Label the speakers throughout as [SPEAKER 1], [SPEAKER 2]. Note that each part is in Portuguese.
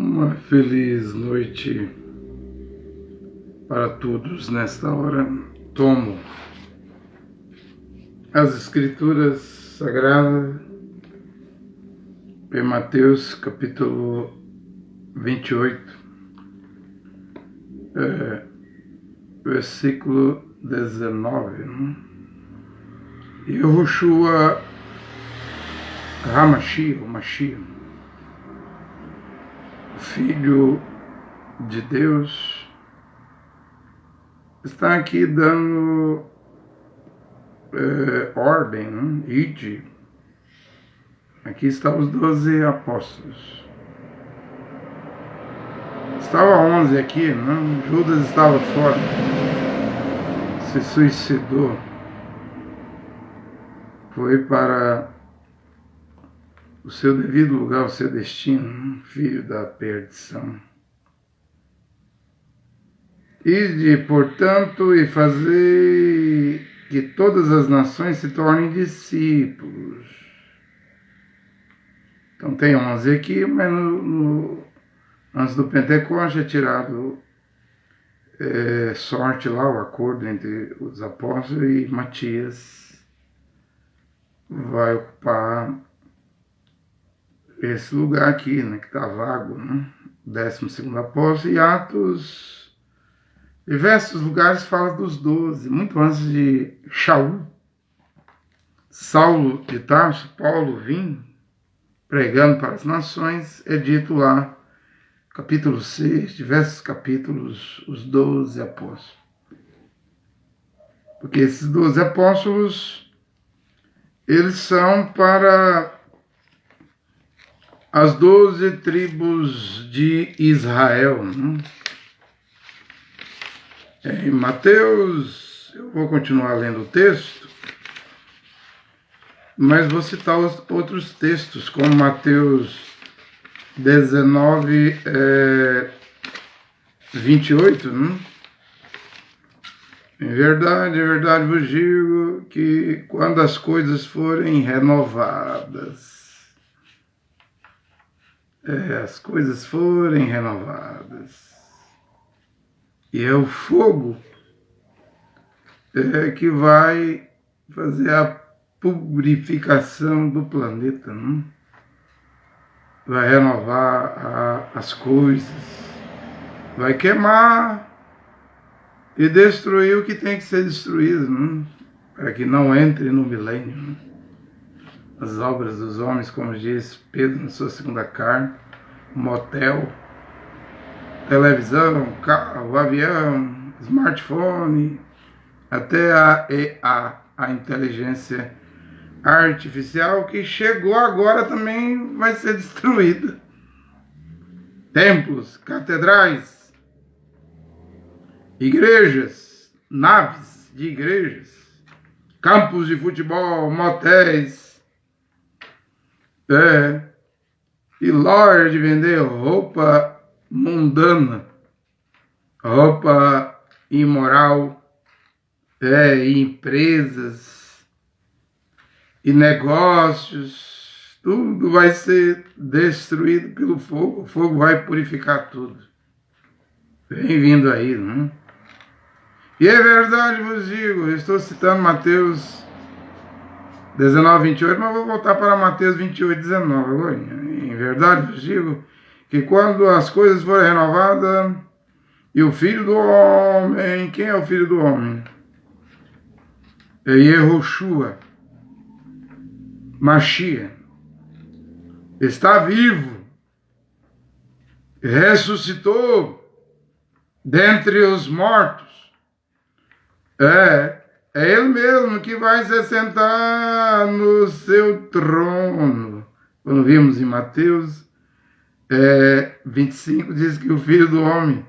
[SPEAKER 1] Uma feliz noite para todos nesta hora. Tomo as Escrituras Sagradas em Mateus capítulo 28, versículo 19. Yehoshua HaMashiach, o Mashiach, o Filho de Deus, está aqui dando ordem, ide. Aqui estão os 12 apóstolos. Estava 11 aqui, não? Judas estava fora, se suicidou, foi para o seu devido lugar, o seu destino, filho da perdição. Ide, portanto, e fazei que todas as nações se tornem discípulos. Então tem 11 aqui, mas antes do Pentecoste é tirado sorte lá, o acordo entre os apóstolos, e Matias vai ocupar esse lugar aqui, né, que está vago, né? 12º apóstolo. E Atos, diversos lugares fala dos 12, muito antes de Saulo de Tarso, Paulo vir pregando para as nações, é dito lá, capítulo 6, diversos capítulos, os 12 apóstolos. Porque esses 12 apóstolos, eles são para as 12 tribos de Israel, né? Em Mateus, eu vou continuar lendo o texto, mas vou citar os outros textos, como Mateus 19, 28, né? Em verdade vos digo que quando as coisas forem renovadas, as coisas forem renovadas, e é o fogo que vai fazer a purificação do planeta, né? Vai renovar as coisas, vai queimar e destruir o que tem que ser destruído, né? Para que não entre no milênio, né? As obras dos homens, como diz Pedro na sua segunda carta, motel, televisão, carro, avião, smartphone, até a inteligência artificial, que chegou agora, também vai ser destruída. Templos, catedrais, igrejas, naves de igrejas, campos de futebol, motéis, e loja de vender roupa mundana, roupa imoral, e empresas e negócios, tudo vai ser destruído pelo fogo. O fogo vai purificar tudo. Bem-vindo aí, né? E é verdade, vos digo, eu estou citando Mateus 19, 28, mas vou voltar para Mateus 28, 19 agora. Em verdade vos digo que quando as coisas forem renovadas, e o Filho do Homem, quem é o Filho do Homem? É Yehoshua, Mashiach, está vivo, ressuscitou dentre os mortos. É Ele mesmo que vai se assentar no seu trono. Quando vimos em Mateus 25, diz que o Filho do Homem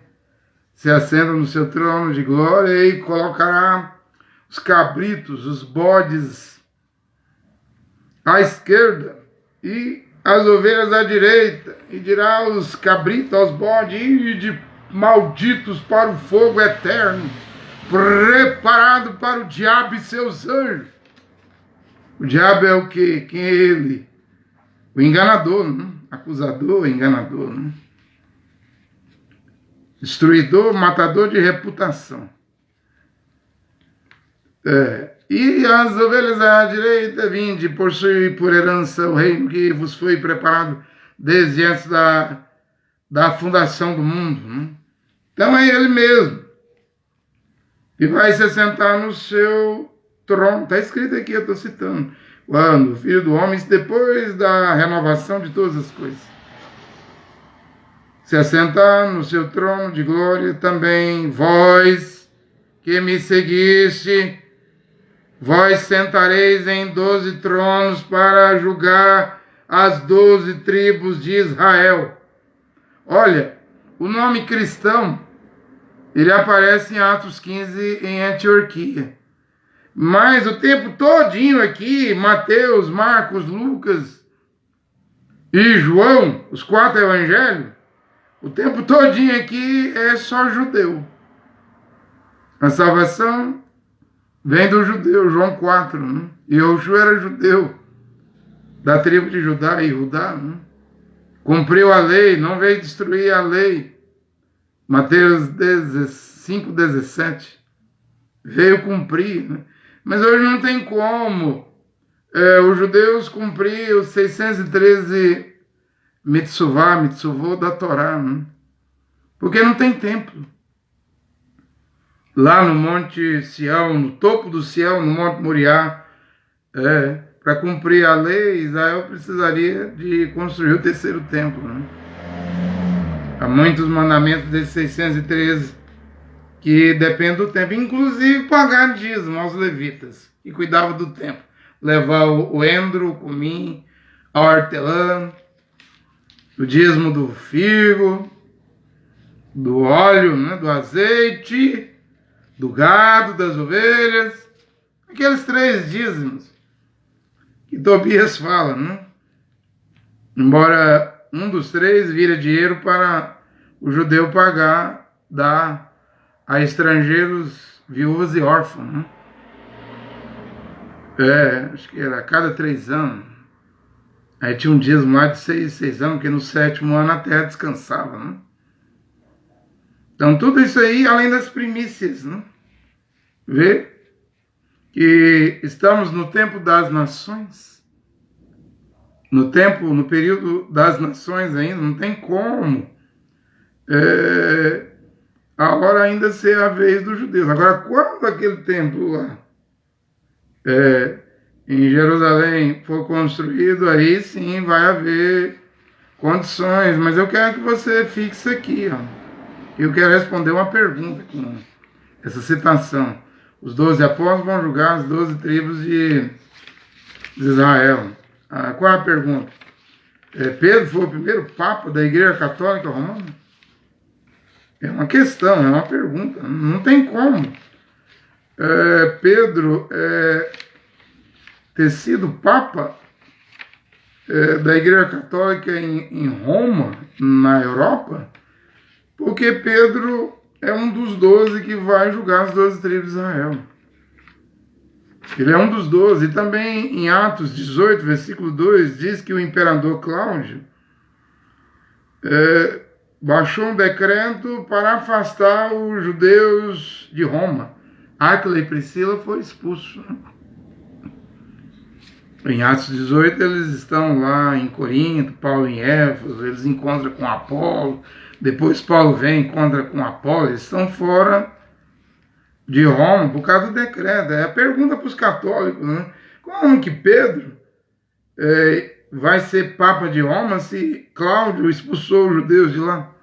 [SPEAKER 1] se assenta no seu trono de glória e colocará os cabritos, os bodes à esquerda e as ovelhas à direita, e dirá aos cabritos, aos bodes: ide malditos para o fogo eterno, preparado para o diabo e seus anjos. O diabo é o quê? Quem é ele? O enganador, né? Acusador, enganador, né? destruidor, matador de reputação. E as ovelhas à direita, vinde, possuir por herança o reino que vos foi preparado desde antes da fundação do mundo. Né? Então é ele mesmo. E vai se assentar no seu trono. Está escrito aqui, eu estou citando. Quando o Filho do Homem, depois da renovação de todas as coisas, se assentar no seu trono de glória, também vós que me seguiste, vós sentareis em 12 tronos para julgar as 12 tribos de Israel. Olha, o nome cristão, ele aparece em Atos 15 em Antioquia. Mas o tempo todinho aqui, Mateus, Marcos, Lucas e João, os 4 evangelhos, o tempo todinho aqui é só judeu. A salvação vem do judeu, João 4, né? E Yoshua era judeu, da tribo de Judá e Judá, né? Cumpriu a lei, não veio destruir a lei. Mateus 5,17. Veio cumprir, né? Mas hoje não tem como os judeus cumprir os 613 mitzvot da Torá, né? Porque não tem templo. Lá no Monte Sião, no topo do Sião, no Monte Moriá, para cumprir a lei, Israel precisaria de construir o terceiro templo. Né? Há muitos mandamentos desses 613 que dependem do templo, inclusive pagar dízimo aos levitas, que cuidavam do templo. Levar o endro, o cumim, a hortelã, o dízimo do figo, do óleo, né, do azeite, do gado, das ovelhas, aqueles 3 dízimos que Tobias fala, né? Embora um dos 3 vira dinheiro para o judeu pagar, dar a estrangeiros, viúvas e órfãos, né? Acho que era a cada 3 anos. Aí tinha um dízimo lá de 6 anos, que no 7º ano a terra descansava, né? Então tudo isso aí, além das primícias, né? Vê que estamos no tempo das nações, no período das nações ainda, não tem como a hora ainda ser a vez dos judeus. Agora, quando aquele templo lá em Jerusalém for construído, aí sim vai haver condições. Mas eu quero que você fixe aqui, ó. Eu quero responder uma pergunta com essa citação. Os 12 apóstolos vão julgar as 12 tribos de Israel. Qual é a pergunta? Pedro foi o primeiro papa da Igreja Católica Romana? É uma questão, é uma pergunta. Não tem como Pedro ter sido papa da Igreja Católica em Roma, na Europa, porque Pedro é um dos 12 que vai julgar as 12 tribos de Israel. Ele é um dos 12. E também em Atos 18, versículo 2, diz que o imperador Cláudio baixou um decreto para afastar os judeus de Roma. Áquila e Priscila foram expulsos. Em Atos 18, eles estão lá em Corinto, Paulo em Éfeso, eles encontram com Apolo, depois Paulo vem e encontra com Apolo, eles estão fora de Roma por causa do decreto. É a pergunta para os católicos, né? Como que Pedro vai ser papa de Roma se Cláudio expulsou os judeus de lá?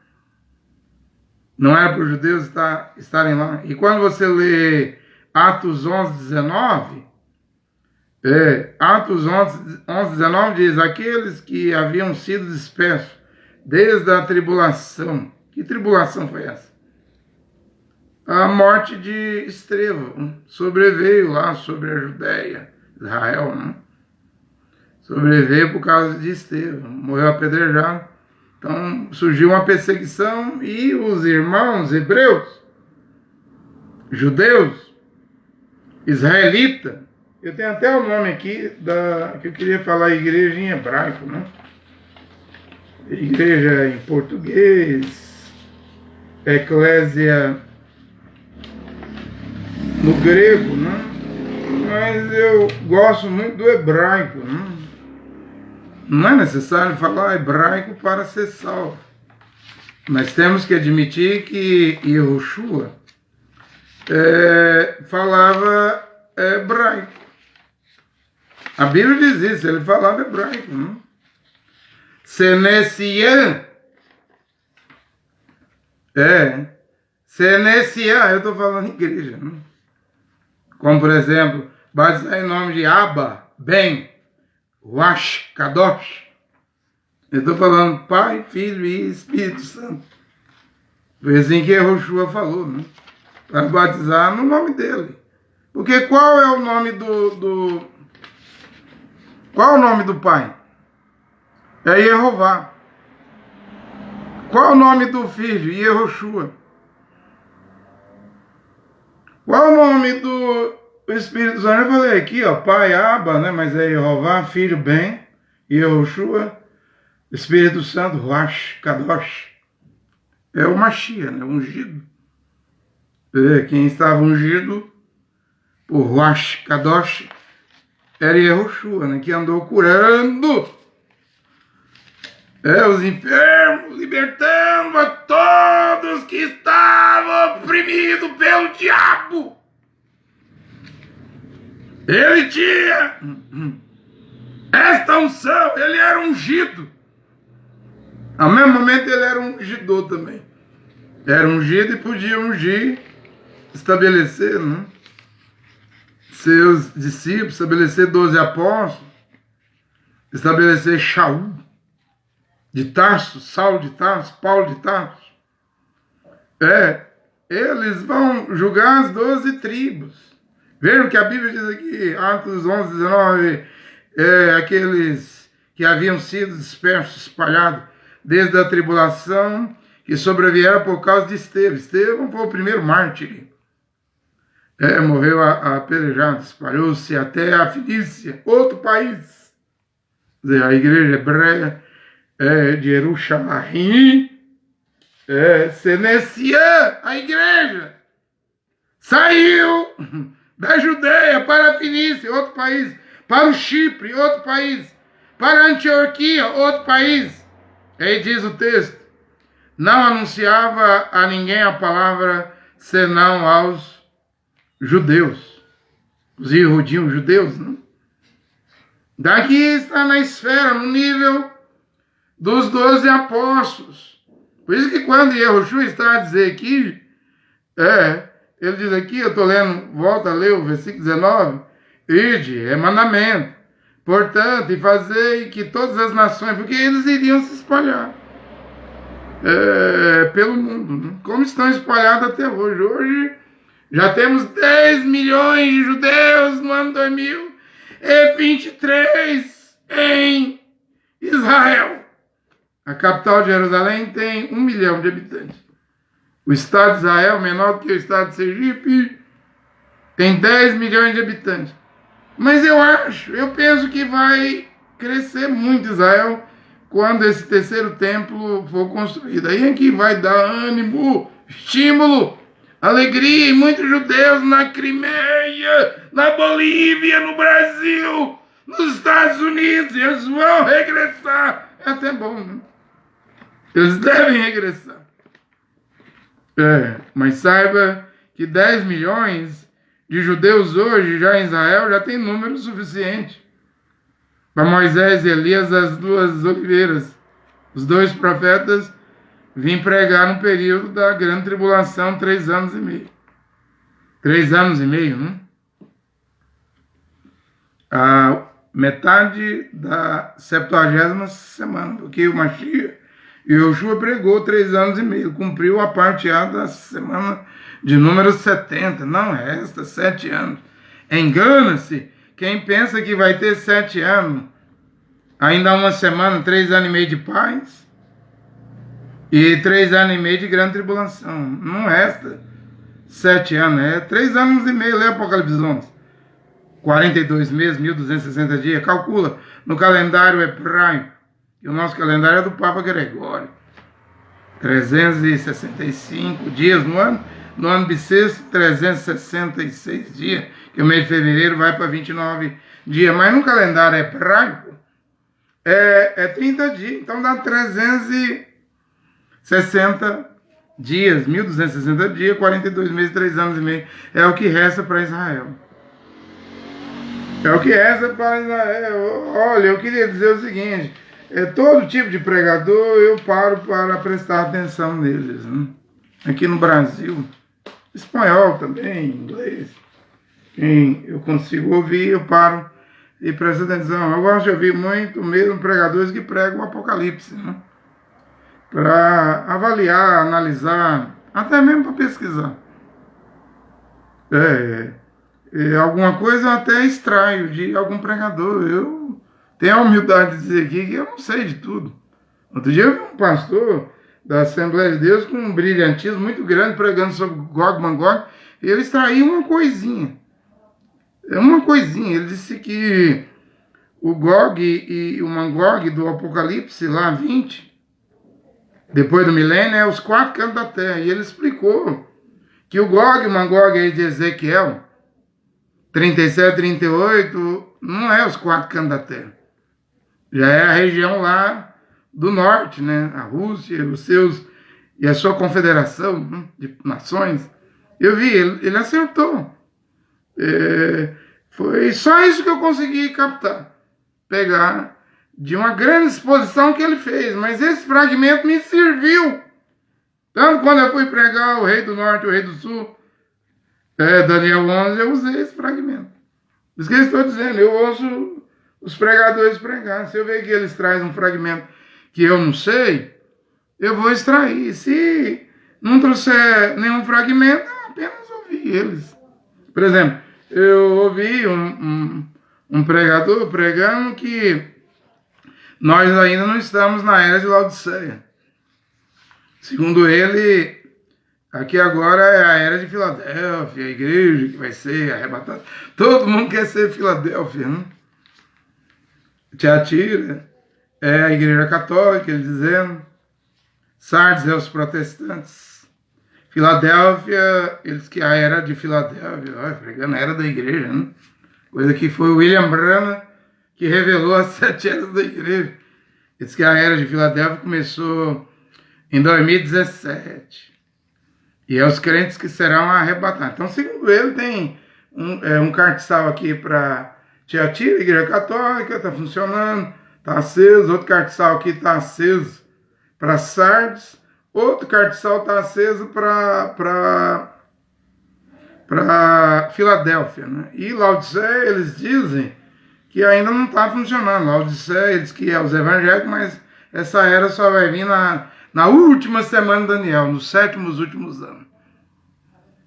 [SPEAKER 1] Não era para os judeus estarem lá. E quando você lê Atos 11, 19... Atos 11, 19 diz: aqueles que haviam sido dispersos desde a tribulação. Que tribulação foi essa? A morte de Estevão sobreveio lá sobre a Judéia, Israel, né? Sobreveio por causa de Estevão, morreu apedrejado. Então surgiu uma perseguição e os irmãos hebreus, judeus, israelitas, eu tenho até o nome aqui que eu queria falar, igreja em hebraico, né? Igreja em português. eclésia no grego, né? Mas eu gosto muito do hebraico, né? Não é necessário falar hebraico para ser salvo. Mas temos que admitir que Yehoshua falava hebraico. A Bíblia diz isso, ele falava hebraico. Né? Senesian. Senesian, eu estou falando em igreja. Né? Como, por exemplo, batizar em nome de Abba, Ben, Wash, Kadosh. Eu estou falando Pai, Filho e Espírito Santo. Foi assim que Yehoshua falou, né? Para batizar no nome dele. Porque qual é o nome Qual é o nome do Pai? É Yehová. Qual é o nome do Filho? Yehoshua. Qual é o nome do Espírito Santo? Eu falei aqui, ó, Pai, Abba, né? Mas é Yehová, Filho, Ben, Yehoshua, Espírito Santo, Ruach, Kadosh. É o Mashiach, né? Ungido. Quem estava ungido por Ruach, Kadosh, era Yehoshua, né? Que andou curando os enfermos, libertando a todos que estavam oprimidos pelo diabo. Ele tinha esta unção, ele era ungido. Ao mesmo momento ele era ungidor também. Era ungido e podia ungir, estabelecer, né? Seus discípulos, estabelecer 12 apóstolos, estabelecer Shaul de Tarso, Saulo de Tarso, Paulo de Tarso. Eles vão julgar as 12 tribos. Vejam que a Bíblia diz aqui, Atos 11, 19, aqueles que haviam sido dispersos, espalhados, desde a tribulação que sobrevieram por causa de Estevão. Estevão foi o primeiro mártir. Morreu apedrejado, espalhou-se até a Fenícia, outro país. A igreja hebreia de Jerusalém, Senesian, a igreja, saiu da Judeia para a Fenícia, outro país, para o Chipre, outro país, para a Antioquia, outro país. Aí diz o texto, não anunciava a ninguém a palavra, senão aos judeus, os iudim, judeus, né? Daqui está na esfera, no nível dos 12 apóstolos. Por isso que quando Yehoshua está a dizer aqui, ele diz aqui, eu estou lendo, volta a ler o versículo 19, ide, é mandamento, portanto, e fazei que todas as nações, porque eles iriam se espalhar pelo mundo, né? Como estão espalhados até hoje. Hoje já temos 10 milhões de judeus no ano 2023 em Israel. A capital de Jerusalém tem 1 milhão de habitantes. O estado de Israel, menor que o estado de Sergipe, tem 10 milhões de habitantes. Mas eu penso que vai crescer muito Israel quando esse terceiro templo for construído. Aí é que vai dar ânimo, estímulo, alegria, e muitos judeus na Crimeia, na Bolívia, no Brasil, nos Estados Unidos, eles vão regressar. É até bom, né? Eles devem regressar. Mas saiba que 10 milhões de judeus hoje, já em Israel, já tem número suficiente para Moisés e Elias, as duas oliveiras, os dois profetas, vim pregar no período da grande tribulação, 3 anos e meio. 3 anos e meio, né? A metade da 70ª semana, porque o Mashiach e Yehoshua pregou 3 anos e meio, cumpriu a parte A da semana de número 70, não resta 7 anos. Engana-se quem pensa que vai ter 7 anos, ainda uma semana, 3 anos e meio de paz, e 3 anos e meio de grande tribulação. Não resta 7 anos, é 3 anos e meio, lê Apocalipse 11. 42 meses, 1260 dias, calcula no calendário hebraico. E o nosso calendário é do Papa Gregório. 365 dias no ano. No ano bissexto, 366 dias, que o mês de fevereiro vai para 29 dias. Mas no calendário hebraico é 30 dias, então dá 360 dias, 1260 dias, 42 meses, 3 anos e meio. É o que resta para Israel. É o que resta para Israel. Olha, eu queria dizer o seguinte: todo tipo de pregador eu paro para prestar atenção neles. Né? Aqui no Brasil, espanhol também, inglês, quem eu consigo ouvir, eu paro e presto atenção. Eu gosto de ouvir muito mesmo pregadores que pregam o Apocalipse, né? Para avaliar, analisar, até mesmo para pesquisar. Alguma coisa eu até extraio de algum pregador. Eu tenho a humildade de dizer aqui que eu não sei de tudo. Outro dia eu vi um pastor da Assembleia de Deus com um brilhantismo muito grande pregando sobre Gog e Magog, e ele extraiu uma coisinha. Uma coisinha. Ele disse que o Gog e o Magog do Apocalipse, lá 20, depois do milênio, é os 4 cantos da terra. E ele explicou que o Gog e o Magog aí de Ezequiel 37, 38, não é os 4 cantos da terra. Já é a região lá do norte, né? A Rússia, os seus e a sua confederação, né? De nações. Eu vi, ele acertou. Foi só isso que eu consegui captar. Pegar de uma grande exposição que ele fez. Mas esse fragmento me serviu. Tanto quando eu fui pregar o Rei do Norte e o Rei do Sul, Daniel 11, eu usei esse fragmento. Por isso que eu estou dizendo, eu ouço os pregadores pregar. Se eu ver que eles trazem um fragmento que eu não sei, eu vou extrair. Se não trouxer nenhum fragmento, eu apenas ouvi eles. Por exemplo, eu ouvi um pregador pregando que nós ainda não estamos na era de Laodiceia. Segundo ele, aqui agora é a era de Filadélfia, a igreja que vai ser arrebatada. Todo mundo quer ser Filadélfia, né? Tiatira é a igreja católica, ele dizendo. Sardes é os protestantes. Filadélfia, eles que a era de Filadélfia, pregando a era da igreja, né? Coisa que foi o William Branham que revelou as 7 eras da igreja. Diz que a era de Filadélfia começou em 2017. E é os crentes que serão arrebatados. Então, segundo ele, tem um cartiçal aqui para Tiatira, igreja católica, está funcionando, está aceso. Outro cartiçal aqui está aceso para Sardes. Outro cartiçal está aceso para Filadélfia. Né? E Laodiceia, eles dizem que ainda não está funcionando. Laodiceia, eles que é os evangélicos, mas essa era só vai vir na última semana de Daniel, nos 7º últimos anos.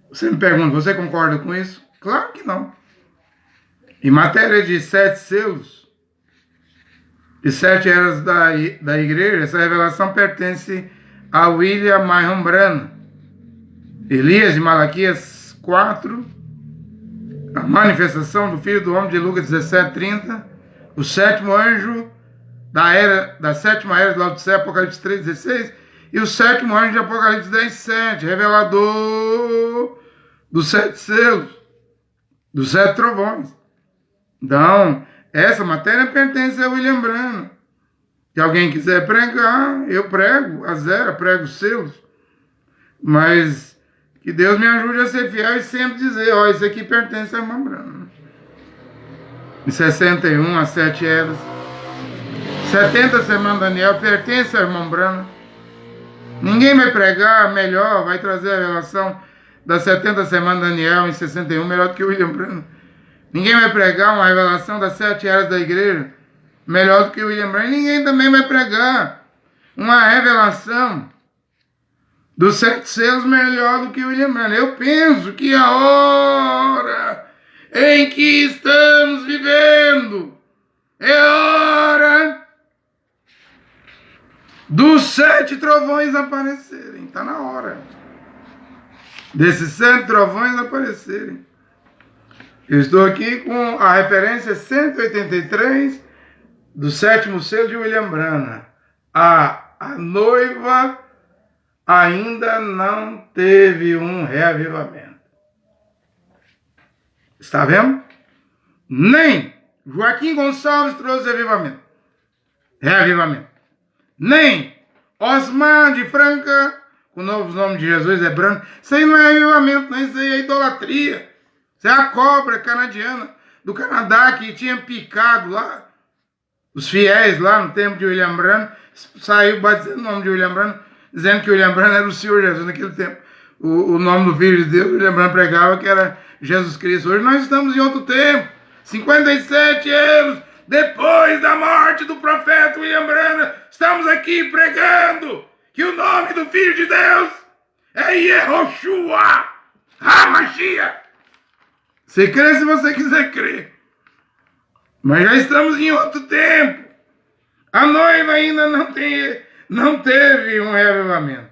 [SPEAKER 1] Você me pergunta, você concorda com isso? Claro que não. Em matéria de 7 selos e 7 eras da igreja, essa revelação pertence a William Marion Branham. Elias de Malaquias 4, a manifestação do Filho do Homem de Lucas 17:30, o 7º anjo da 7ª era de Laodiceia, Apocalipse 3:16, e o 7º anjo de Apocalipse 10:7, revelador dos 7 selos, dos 7 trovões. Então, essa matéria pertence a William Branham. Se alguém quiser pregar, eu prego a zero, prego os selos. Mas que Deus me ajude a ser fiel e sempre dizer, isso aqui pertence a irmã Branham. Em 61, as 7 eras. 70 semanas de Daniel pertence a irmã Branham. Ninguém vai pregar melhor, vai trazer a revelação das 70 semanas de Daniel em 61 melhor do que o William Branham. Ninguém vai pregar uma revelação das 7 eras da igreja melhor do que o William Branham. Ninguém também vai pregar uma revelação dos 7 selos melhor do que o William Branham. Eu penso que a hora em que estamos vivendo é a hora dos 7 trovões aparecerem. Está na hora desses 7 trovões aparecerem. Eu estou aqui com a referência 183 do 7º selo de William Branham. A noiva ainda não teve um reavivamento. Está vendo? Nem Joaquim Gonçalves trouxe reavivamento. Nem Osmar de Franca, com o novo nome de Jesus é branco. Isso aí não é reavivamento, não. Isso aí é idolatria. Isso é a cobra canadiana do Canadá que tinha picado lá. Os fiéis lá no tempo de William Branham saiu batizando o nome de William Branham, dizendo que William Branham era o Senhor Jesus naquele tempo. O nome do Filho de Deus, William Branham pregava que era Jesus Cristo. Hoje nós estamos em outro tempo. 57 anos depois da morte do profeta William Branham, estamos aqui pregando que o nome do Filho de Deus é Yehoshua HaMashiach. Você crê se você quiser crer. Mas já estamos em outro tempo. A noiva ainda não teve um reavivamento.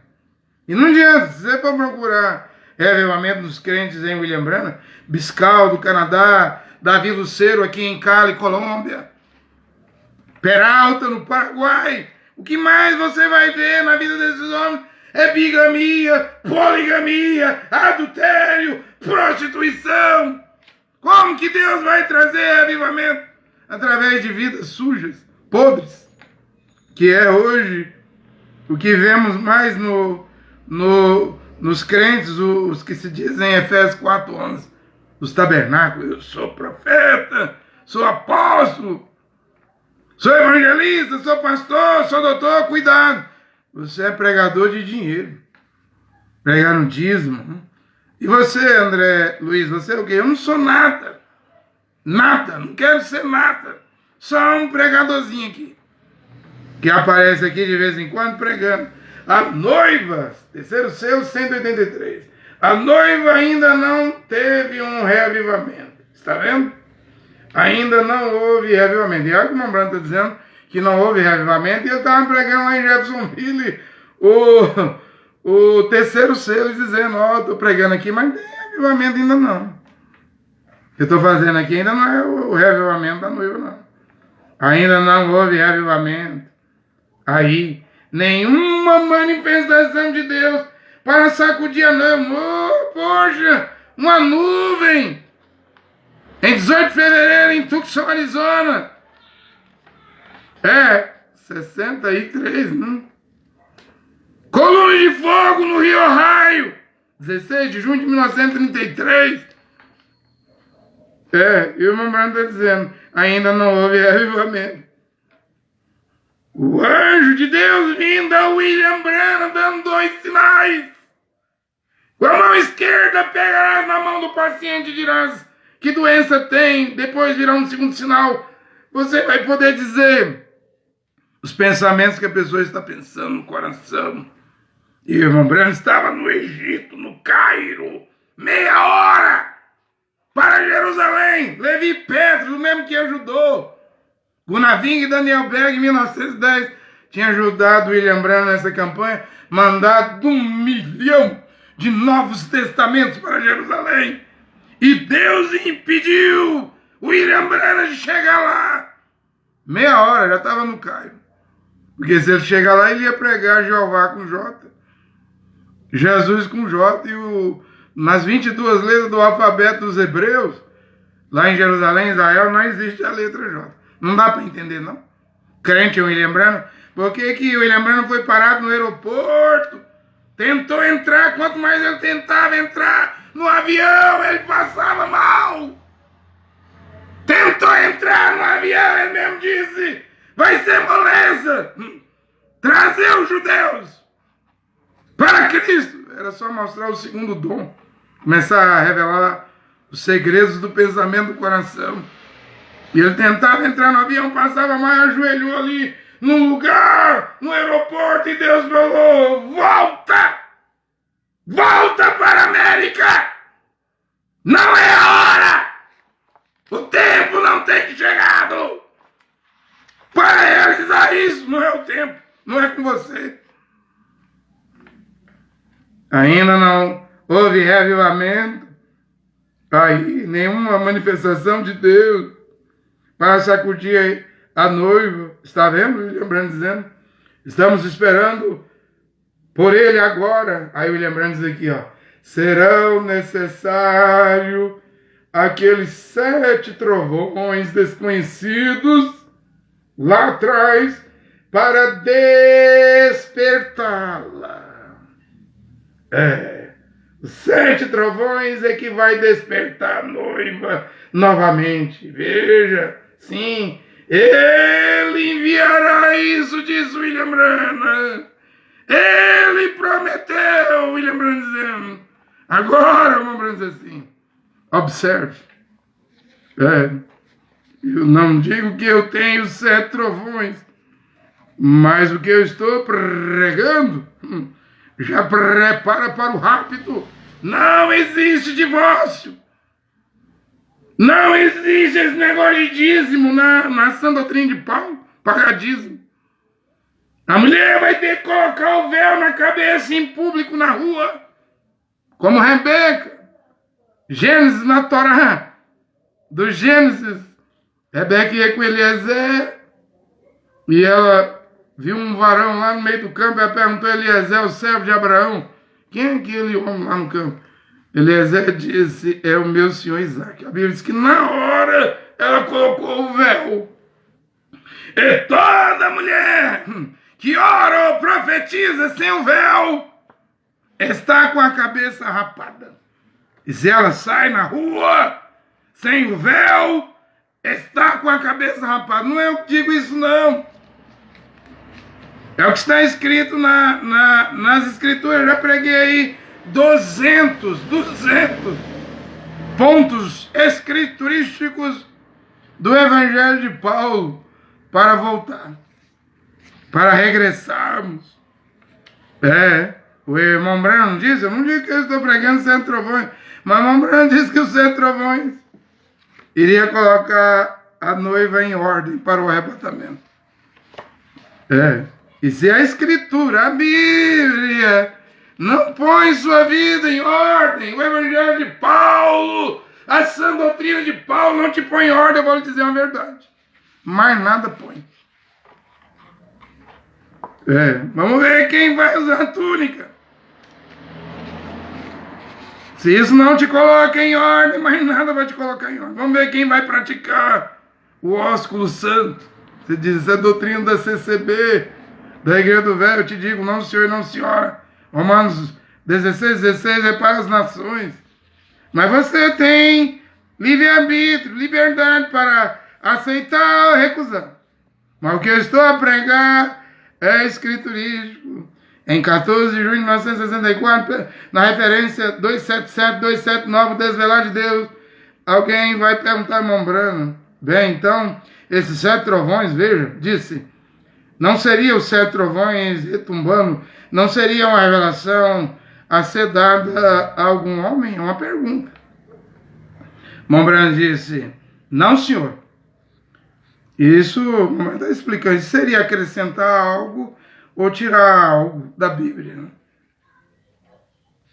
[SPEAKER 1] E não adianta, se você for procurar reavivamento dos crentes em William Branham, Biscal do Canadá, Davi Lucero aqui em Cali, Colômbia, Peralta no Paraguai, o que mais você vai ver na vida desses homens é bigamia, poligamia, adultério, prostituição. Como que Deus vai trazer reavivamento? Através de vidas sujas, podres, que é hoje o que vemos mais nos crentes, os que se dizem em Efésios 4:11, dos tabernáculos. Eu sou profeta, sou apóstolo, sou evangelista, sou pastor, sou doutor. Cuidado, você é pregador de dinheiro, pregar no dízimo. E você, André Luiz, você é o quê? Eu não sou nada. Nada, não quero ser nada. Só um pregadorzinho aqui, que aparece aqui de vez em quando pregando. A noiva, terceiro selo 183. A noiva ainda não teve um reavivamento. Está vendo? Ainda não houve reavivamento. E olha que o Mambrano está dizendo que não houve reavivamento. E eu estava pregando lá em Jeffersonville o terceiro selo, dizendo, estou pregando aqui, mas não tem reavivamento ainda não. O que eu estou fazendo aqui ainda não é o reavivamento da noiva, não. Ainda não houve reavivamento. Aí, nenhuma manifestação de Deus para sacudir a noiva. Poxa, uma nuvem. Em 18 de fevereiro, em Tucson, Arizona. 63, né? Coluna de fogo no Rio Ohio. 16 de junho de 1933. E o Mambrano está dizendo, ainda não houve reavivamento. O anjo de Deus vindo a William Branham dando 2 sinais. Com a mão esquerda pegarás na mão do paciente e dirás que doença tem. Depois virá um segundo sinal. Você vai poder dizer os pensamentos que a pessoa está pensando no coração. E o irmão Branham estava no Egito, no Cairo, meia hora para Jerusalém. Levi Petros, o mesmo que ajudou Gunaving e Daniel Berg em 1910, tinha ajudado William Branham nessa campanha, mandado 1 milhão de novos testamentos para Jerusalém. E Deus impediu William Branham de chegar lá. Meia hora, já estava no Cairo. Porque se ele chegar lá, ele ia pregar Jeová com J, Jesus com J, e nas 22 letras do alfabeto dos hebreus, lá em Jerusalém, Israel, não existe a letra J. Não dá para entender, não. Crente William Branham. Por que o William Branham foi parado no aeroporto? Tentou entrar, quanto mais ele tentava entrar no avião, ele passava mal. Tentou entrar no avião, ele mesmo disse, vai ser moleza trazer os judeus para Cristo. Era só mostrar o segundo dom, começar a revelar os segredos do pensamento do coração. E ele tentava entrar no avião, passava mal, ajoelhou ali num lugar, no aeroporto, e Deus falou, volta! Volta para a América! Não é a hora! O tempo não tem chegado! Para realizar isso, não é o tempo, não é com você. Ainda não houve reavivamento, aí nenhuma manifestação de Deus para sacudir a noiva. Está vendo? William Branham dizendo, estamos esperando Por ele agora, aí William Branham diz aqui, ó, serão necessários aqueles 7 trovões desconhecidos lá atrás para despertá-la. Os 7 trovões é que vai despertar a noiva novamente. Veja, sim, ele enviará isso, diz William Branham. Ele prometeu, William Branham dizendo. Agora, William Branham diz assim, observe. Eu não digo que eu tenho 7 trovões, mas o que eu estou pregando já prepara para o rápido. Não existe divórcio. Não existe esse negócio de dízimo na sã doutrina de Paulo, pagar dízimo. A mulher vai ter que colocar o véu na cabeça em público na rua, como Rebeca. Gênesis na Torá, do Gênesis, Rebeca ia com Eliezer e ela viu um varão lá no meio do campo e ela perguntou a Eliezer, o servo de Abraão, quem é aquele homem lá no campo? Eliezer disse, é o meu senhor Isaac. A Bíblia diz que na hora ela colocou o véu. E toda mulher que ora ou profetiza sem o véu está com a cabeça rapada. E se ela sai na rua sem o véu, está com a cabeça rapada. Não é eu que digo isso, não. É o que está escrito nas escrituras. Eu já preguei aí 200 pontos escriturísticos do Evangelho de Paulo para voltar, para regressarmos. O irmão Branham disse, eu não digo que eu estou pregando 7 trovões, mas o irmão Branham disse que os 7 trovões iria colocar a noiva em ordem para o arrebatamento. E se a Escritura, a Bíblia, não põe sua vida em ordem, o Evangelho de Paulo, a sã doutrina de Paulo não te põe em ordem, eu vou lhe dizer uma verdade. Mais nada põe. Vamos ver quem vai usar a túnica. Se isso não te coloca em ordem, mais nada vai te colocar em ordem. Vamos ver quem vai praticar o ósculo santo. Você diz, isso é a doutrina da CCB, da Igreja do Velho. Eu te digo, não senhor e não senhora. Romanos 16 é para as nações. Mas você tem livre-arbítrio, liberdade para aceitar ou recusar. Mas o que eu estou a pregar é escriturístico. Em 14 de junho de 1964, na referência 277, 279, Desvelar de Deus, alguém vai perguntar, irmão Branham, bem, então, esses 7 trovões, veja, disse, não seria os 7 trovões retumbando, não seria uma revelação a ser dada a algum homem? É uma pergunta. Irmão Branham disse, não, senhor. Isso, não está explicando, isso seria acrescentar algo ou tirar algo da Bíblia. Né?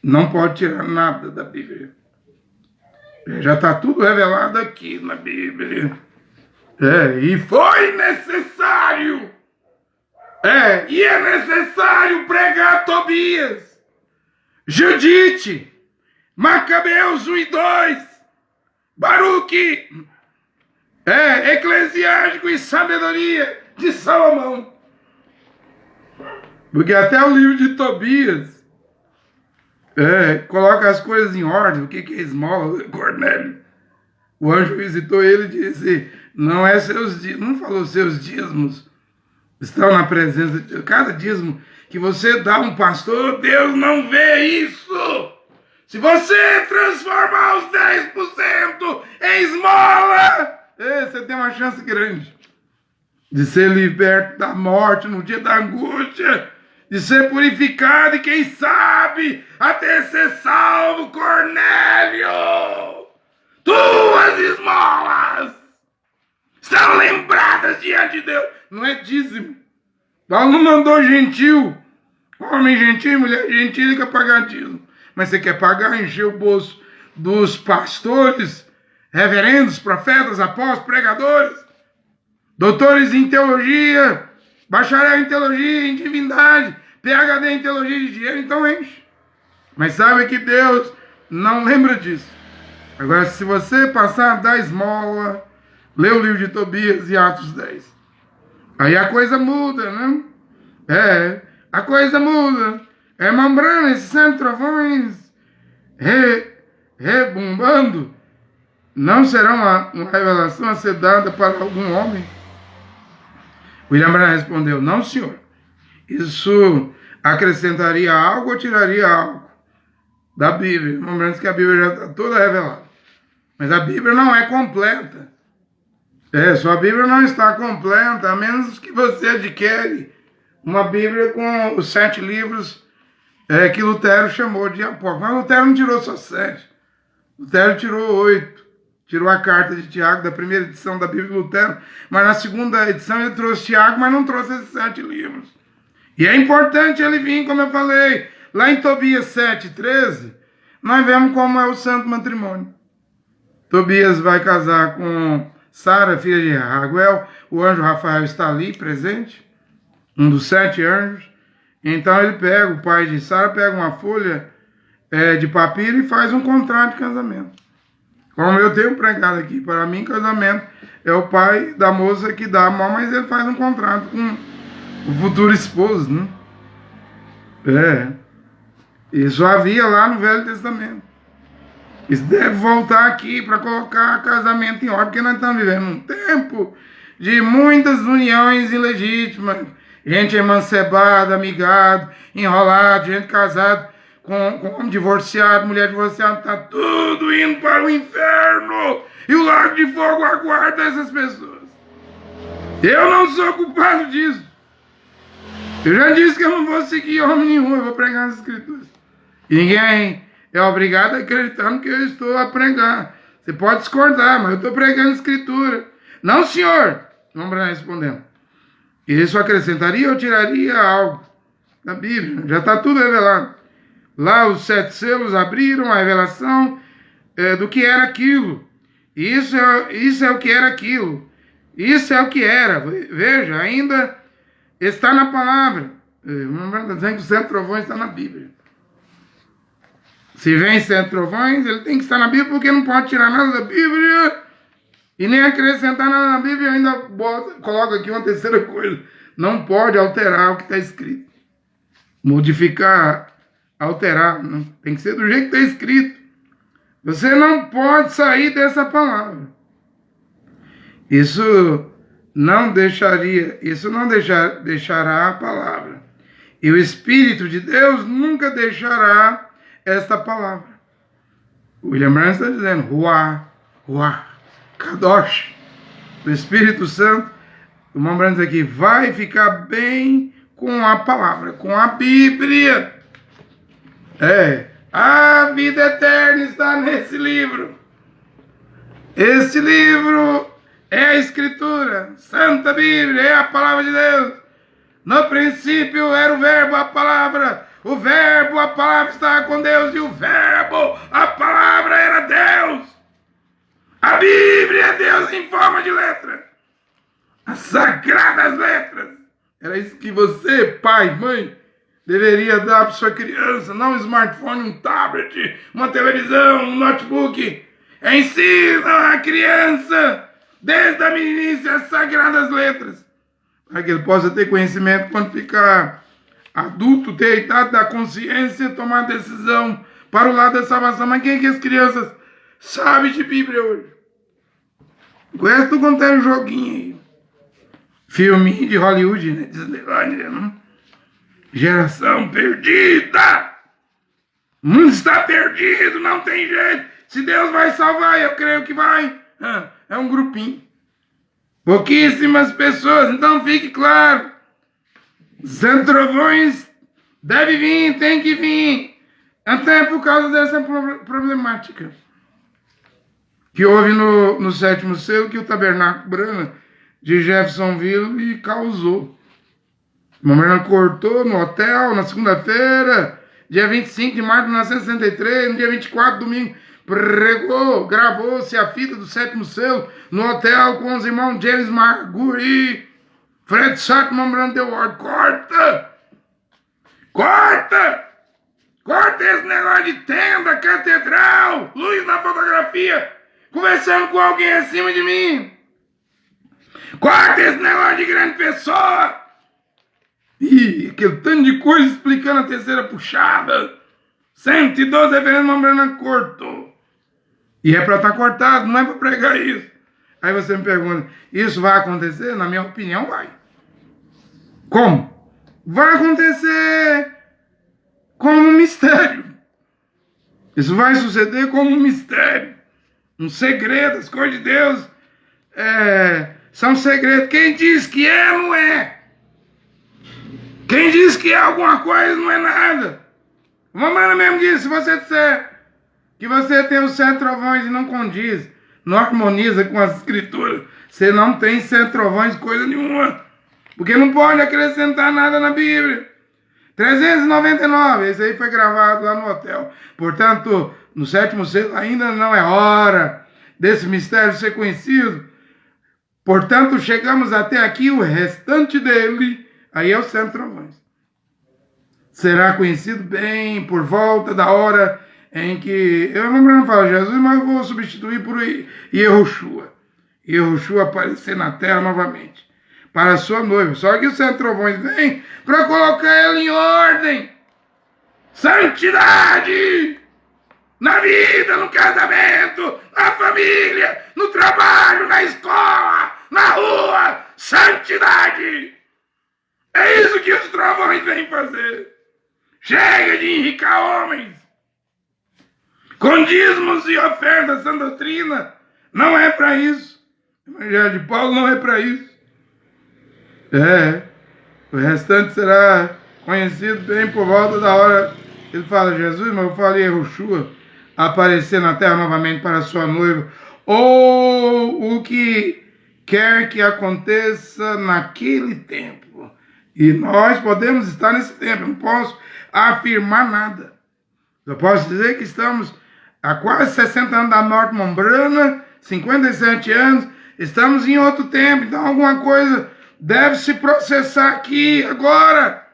[SPEAKER 1] Não pode tirar nada da Bíblia. Já está tudo revelado aqui na Bíblia. E foi necessário. E é necessário pregar Tobias, Judite, Macabeus 1 e 2, Baruque, Eclesiástico e Sabedoria de Salomão. Porque até o livro de Tobias coloca as coisas em ordem. O que é esmola? Cornélio. O anjo visitou ele e disse, não é seus dízimos, não falou seus dízimos, estão na presença de Deus. Cada dízimo que você dá a um pastor, Deus não vê isso. Se você transformar os 10% em esmola, você tem uma chance grande de ser liberto da morte no dia da angústia, de ser purificado e quem sabe até ser salvo, Cornélio. Tuas esmolas estão lembradas diante de Deus. Não é dízimo. Paulo não mandou gentil, homem gentil, mulher gentil, que pagar dízimo. Mas você quer pagar, encher o bolso dos pastores, reverendos, profetas, apóstolos, pregadores, doutores em teologia, bacharel em teologia, em divindade, PhD em teologia de dinheiro, então enche. Mas sabe que Deus não lembra disso. Agora, se você passar a dar esmola, ler o livro de Tobias e Atos 10, aí a coisa muda, né? A coisa muda. Irmão Brana, esses santos trovões rebumbando não serão uma revelação a ser dada para algum homem? William Branham respondeu, não, senhor. Isso acrescentaria algo ou tiraria algo da Bíblia? Lembrando que a Bíblia já está toda revelada. Mas a Bíblia não é completa. Sua Bíblia não está completa, a menos que você adquire uma Bíblia com os 7 livros que Lutero chamou de apócrifos. Mas Lutero não tirou só 7. Lutero tirou 8. Tirou a carta de Tiago, da primeira edição da Bíblia de Lutero. Mas na segunda edição ele trouxe Tiago, mas não trouxe esses 7 livros. E é importante ele vir, como eu falei, lá em Tobias 7:13, nós vemos como é o santo matrimônio. Tobias vai casar com Sara, filha de Raguel. O anjo Rafael está ali, presente, um dos 7 anjos. Então ele pega, o pai de Sara pega uma folha de papiro e faz um contrato de casamento. Como eu tenho pregado aqui, para mim casamento é o pai da moça que dá a mão, mas ele faz um contrato com o futuro esposo, né? Isso havia lá no Velho Testamento. Isso deve voltar aqui para colocar casamento em ordem, porque nós estamos vivendo um tempo de muitas uniões ilegítimas, gente emancebada, amigado, enrolado, gente casada com homem divorciado, mulher divorciada, está tudo indo para o inferno, e o lago de fogo aguarda essas pessoas. Eu não sou culpado disso. Eu já disse que eu não vou seguir homem nenhum, eu vou pregar as escrituras. E ninguém é obrigado a acreditar no que eu estou a pregar. Você pode discordar, mas eu estou pregando a escritura. Não, senhor. Vamos respondendo. Isso acrescentaria ou tiraria algo da Bíblia? Já está tudo revelado. Lá os 7 selos abriram a revelação do que era aquilo. Isso é o que era aquilo. Isso é o que era. Veja, ainda está na palavra. Está dizendo que os 7 trovões está na Bíblia. Se vem 7 trovões, ele tem que estar na Bíblia, porque não pode tirar nada da Bíblia e nem acrescentar nada na Bíblia. Ainda coloca aqui uma terceira coisa. Não pode alterar o que está escrito. Modificar, alterar. Não. Tem que ser do jeito que está escrito. Você não pode sair dessa palavra. Isso não deixará a palavra. E o Espírito de Deus nunca deixará esta palavra. William Branham está dizendo, Ruá, Kadosh, o Espírito Santo, o irmão Branham diz aqui, vai ficar bem com a palavra, com a Bíblia. A vida eterna está nesse livro. Esse livro é a Escritura, Santa Bíblia, é a palavra de Deus. No princípio era o verbo, a palavra. O verbo, a palavra estava com Deus, e o verbo, a palavra era Deus. A Bíblia é Deus em forma de letra. As sagradas letras. Era isso que você, pai, mãe, deveria dar para sua criança. Não um smartphone, um tablet, uma televisão, um notebook. Ensina a criança, desde a meninice, as sagradas letras. Para que ele possa ter conhecimento quando ficar adulto, ter a idade da consciência, tomar decisão para o lado da salvação. Mas quem é que as crianças sabem de Bíblia hoje? Conhece tu quanto é um joguinho aí? Filminho de Hollywood, né? Disneylandia, não? Geração perdida! O mundo está perdido, não tem jeito. Se Deus vai salvar, eu creio que vai. É um grupinho. Pouquíssimas pessoas, então fique claro. Santos trovões deve vir, tem que vir. Até por causa dessa problemática que houve no 7º selo, que o Tabernáculo Brana de Jeffersonville causou. O Brana cortou no hotel na segunda-feira, dia 25 de março de 1963, no dia 24, domingo, pregou, gravou-se a fita do 7º selo no hotel com os irmãos James Marguerite, Fred Sackman, Brandon Ward, corta! Corta! Corta esse negócio de tenda, catedral, luz na fotografia, conversando com alguém acima de mim. Corta esse negócio de grande pessoa. Ih, aquele tanto de coisa explicando a terceira puxada. 112 referentes Mambrana cortou. E é para estar cortado, não é para pregar isso. Aí você me pergunta, isso vai acontecer? Na minha opinião, vai. Como? Vai acontecer como um mistério. Isso vai suceder como um mistério. Um segredo. As coisas de Deus são segredos. Quem diz que é, não é. Quem diz que é alguma coisa, não é nada. O Mamãe mesmo disse, se você disser que você tem os 7 trovões e não condiz, não harmoniza com as escrituras, você não tem 7 trovões coisa nenhuma. Porque não pode acrescentar nada na Bíblia. 399, esse aí foi gravado lá no hotel. Portanto, no 7º selo ainda não é hora desse mistério ser conhecido. Portanto, chegamos até aqui, o restante dele, aí é os 7 trovões. Será conhecido bem por volta da hora em que... Eu não falo Jesus, mas eu vou substituir por Yehoshua. Yehoshua aparecer na terra novamente. Para a sua noiva. Só que os 7 trovões vêm para colocar ela em ordem. Santidade! Na vida, no casamento, na família, no trabalho, na escola, na rua. Santidade! É isso que os trovões vêm fazer. Chega de enricar homens. Com dízimos e ofertas, essa doutrina não é para isso. O Evangelho de Paulo não é para isso. O restante será conhecido bem por volta da hora. Ele fala Jesus, mas eu falei Yehoshua, aparecer na terra novamente para sua noiva, ou o que quer que aconteça naquele tempo. E nós podemos estar nesse tempo, eu não posso afirmar nada. Eu posso dizer que estamos há quase 60 anos da morte Mambrana, 57 anos, estamos em outro tempo, então alguma coisa deve se processar aqui, agora.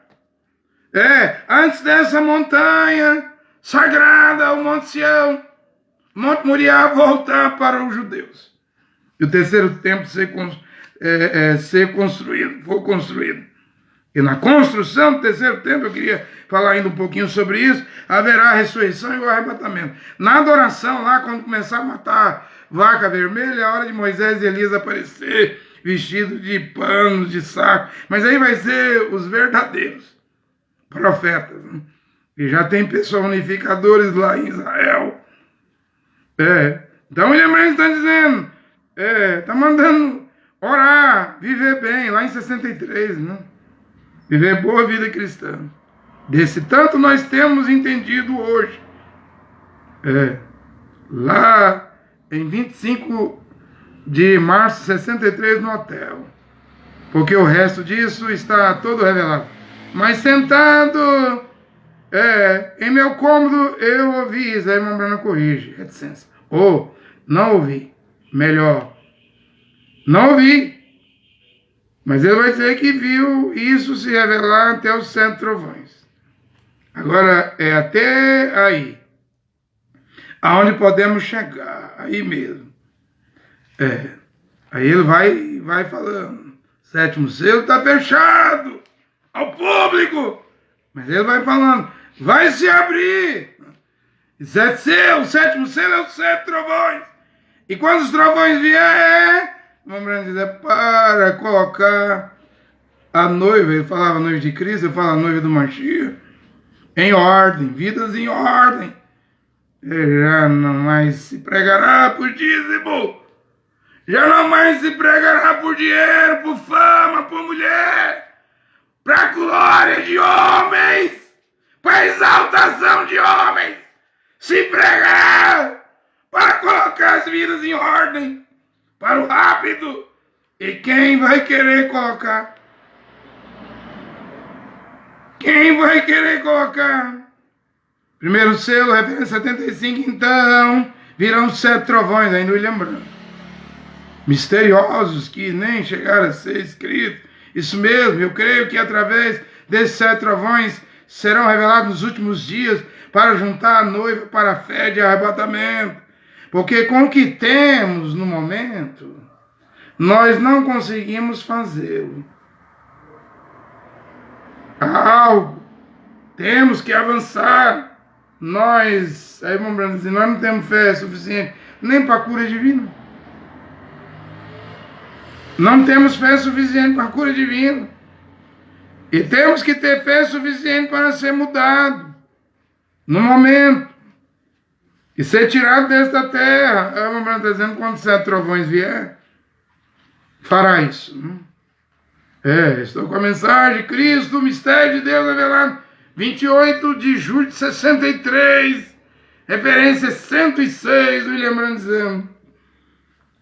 [SPEAKER 1] Antes dessa montanha sagrada, o Monte Sião, Monte Moriá, voltar para os judeus. E o terceiro templo ser construído, for construído. E na construção do terceiro templo, eu queria falar ainda um pouquinho sobre isso, haverá a ressurreição e o arrebatamento. Na adoração, lá quando começar a matar vaca vermelha, é a hora de Moisés e Elias aparecer, vestidos de panos, de saco. Mas aí vai ser os verdadeiros profetas. Né? E já tem personificadores lá em Israel. Então o William Branham está dizendo, está mandando orar, viver bem, lá em 63, né? Viver boa vida cristã. Desse tanto nós temos entendido hoje. Lá em 25 de março de 63 no hotel. Porque o resto disso está todo revelado. Mas sentado em meu cômodo eu ouvi, Isaías Mambrana corrige, reticência. Não ouvi. Melhor. Não ouvi. Mas ele vai dizer que viu isso se revelar até os 7 trovões. Agora é até aí. Aonde podemos chegar. Aí mesmo. Aí ele vai falando. 7º selo está fechado ao público. Mas ele vai falando. Vai se abrir. E 7 selos. O 7º selo é os 7 trovões. E quando os trovões vier, vamos dizer, para colocar a noiva, ele falava noiva de Cristo, ele fala noiva do Mashiach, em ordem, vidas em ordem. Já não mais se pregará por dízimo, já não mais se pregará por dinheiro, por fama, por mulher, para a glória de homens, para a exaltação de homens, se pregará para colocar as vidas em ordem, para o rápido. E quem vai querer colocar? Quem vai querer colocar? Primeiro selo, referência 75, então, virão 7 trovões, ainda William Branham. Misteriosos que nem chegaram a ser escritos. Isso mesmo, eu creio que através desses 7 trovões serão revelados nos últimos dias para juntar a noiva para a fé de arrebatamento. Porque com o que temos no momento, nós não conseguimos fazê-lo. Há algo, temos que avançar. Nós, aí vamos dizer, nós não temos fé suficiente nem para a cura divina. Não temos fé suficiente para a cura divina. E temos que ter fé suficiente para ser mudado no momento e ser tirado desta terra. Eu vou dizendo, quando 7 trovões vier, fará isso. Estou com a mensagem, Cristo, o mistério de Deus revelado, 28 de julho de 63, referência 106, William Branham dizendo.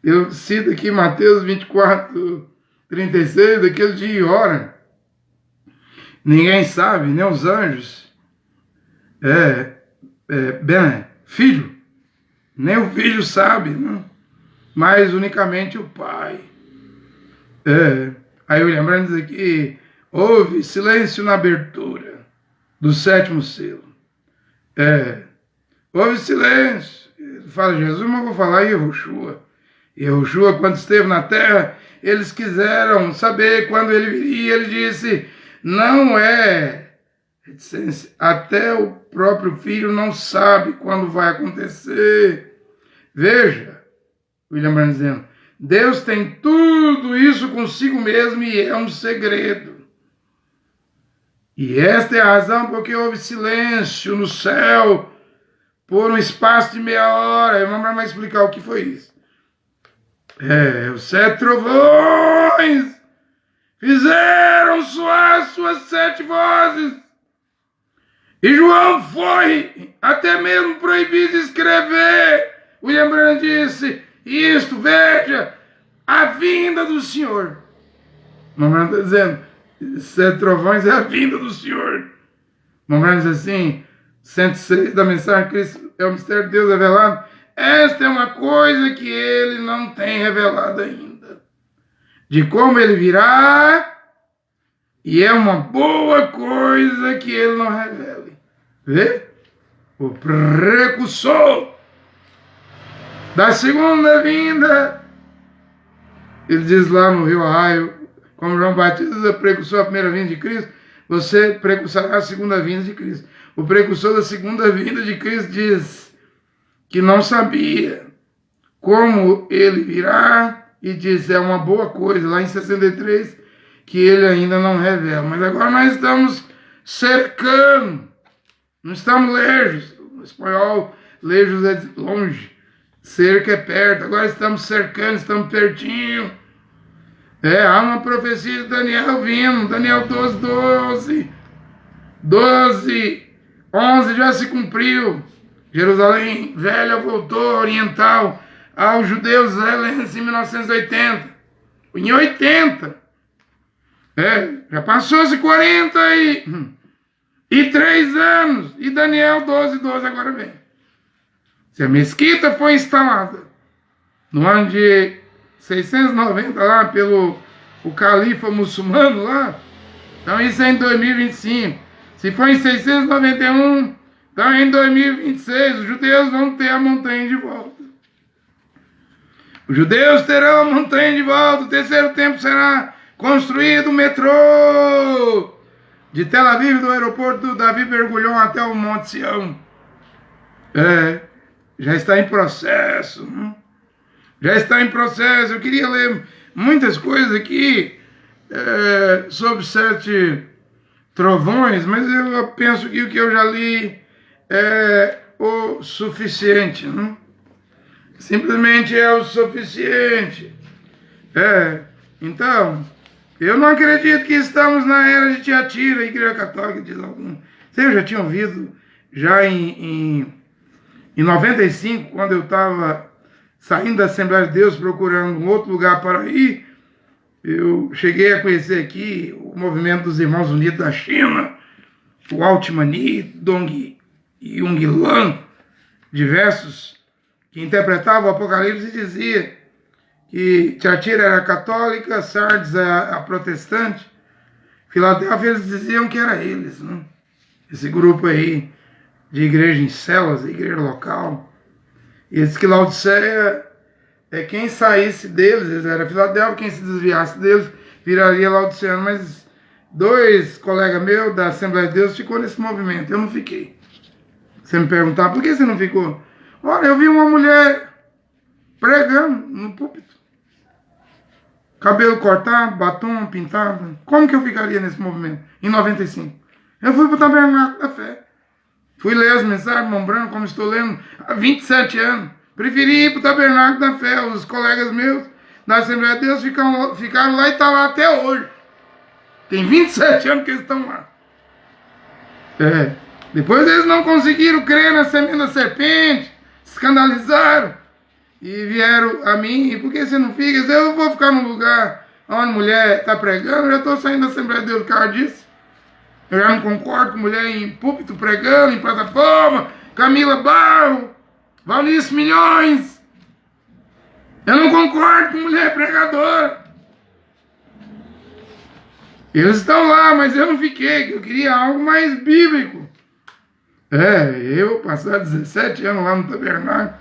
[SPEAKER 1] Eu cito aqui Mateus 24, 36, daquele dia e hora. Ninguém sabe, nem os anjos. Filho. Nem o filho sabe, não? Mas unicamente o pai. Aí William Branham diz aqui, houve silêncio na abertura do 7º selo. Houve silêncio. Ele fala Jesus, mas eu vou falar em Yehoshua. Yehoshua, quando esteve na terra, eles quiseram saber quando ele viria. Ele disse, não é reticência. Até o próprio filho não sabe quando vai acontecer. Veja, William Branham dizendo, Deus tem tudo isso consigo mesmo e é um segredo. E esta é a razão porque houve silêncio no céu por um espaço de meia hora. Vamos lá explicar o que foi isso. Os 7 trovões fizeram soar suas 7 vozes. E João foi até mesmo proibido de escrever. William Branham disse, isto, veja, a vinda do Senhor. Não está dizendo, 7 trovões é a vinda do Senhor. Não vai dizer assim, 106 da mensagem, Cristo é o mistério de Deus revelado. Esta é uma coisa que ele não tem revelado ainda. De como ele virá, e é uma boa coisa que ele não revele. Vê? O precursor da segunda vinda. Ele diz lá no Rio Arraio, como João Batista precursor da primeira vinda de Cristo, você precursará a segunda vinda de Cristo. O precursor da segunda vinda de Cristo diz que não sabia como ele virá e diz, é uma boa coisa, lá em 63, que ele ainda não revela. Mas agora nós estamos cercando, não estamos lejos. No espanhol, lejos é longe, cerca é perto. Agora estamos cercando, estamos pertinho. Há uma profecia de Daniel vindo, Daniel 12, 11 já se cumpriu. Jerusalém velha voltou oriental aos judeus israelenses em 1980. Em 80. Já passou-se 43 anos. E Daniel 12 agora vem. Se a mesquita foi instalada no ano de 690 lá pelo o califa muçulmano lá, então isso é em 2025. Se for em 691, então em 2026 os judeus vão ter a montanha de volta. Os judeus terão a montanha de volta. O terceiro templo será construído o metrô de Tel Aviv, do aeroporto do Davi Bergulhon até o Monte Sião. Já está em processo. Já está em processo. Eu queria ler muitas coisas aqui sobre 7 trovões, mas eu penso que o que eu já li é o suficiente. Simplesmente é o suficiente. Então, eu não acredito que estamos na era de Tiatira, a Igreja Católica diz algum. Vocês já tinham ouvido, já em 95, quando eu estava saindo da Assembleia de Deus, procurando um outro lugar para ir, eu cheguei a conhecer aqui o movimento dos Irmãos Unidos da China, o Altmani, Dong Yunglan, diversos, que interpretavam o Apocalipse e dizia que Tiatira era católica, Sardes era a protestante, Filadélfia eles diziam que era eles. esse grupo aí de igreja em células, igreja local. E eles que Laodiceia quem saísse deles, eles eram Filadélfia, quem se desviasse deles viraria Laodiceano, mas 2 colegas meus da Assembleia de Deus ficou nesse movimento, eu não fiquei. Você me perguntar, por que você não ficou? Olha, eu vi uma mulher pregando no púlpito. Cabelo cortado, batom pintado. Como que eu ficaria nesse movimento? Em 95. Eu fui para o Tabernáculo da Fé. Fui ler as mensagens, Mão Branca, como estou lendo há 27 anos. Preferi ir para o Tabernáculo da Fé. Os colegas meus da Assembleia de Deus ficaram lá e estão lá até hoje. Tem 27 anos que eles estão lá. Depois eles não conseguiram crer na semente da serpente, escandalizaram e vieram a mim. E por que você não fica? Eu vou ficar num lugar onde mulher está pregando. Eu já estou saindo da Assembleia de Deus por causa disso. Eu já não concordo com mulher em púlpito pregando, em plataforma, Camila Barro, Valnice Milhões. Eu não concordo com mulher pregadora. Eles estão lá, mas eu não fiquei, eu queria algo mais bíblico. Eu passar 17 anos lá no Tabernáculo.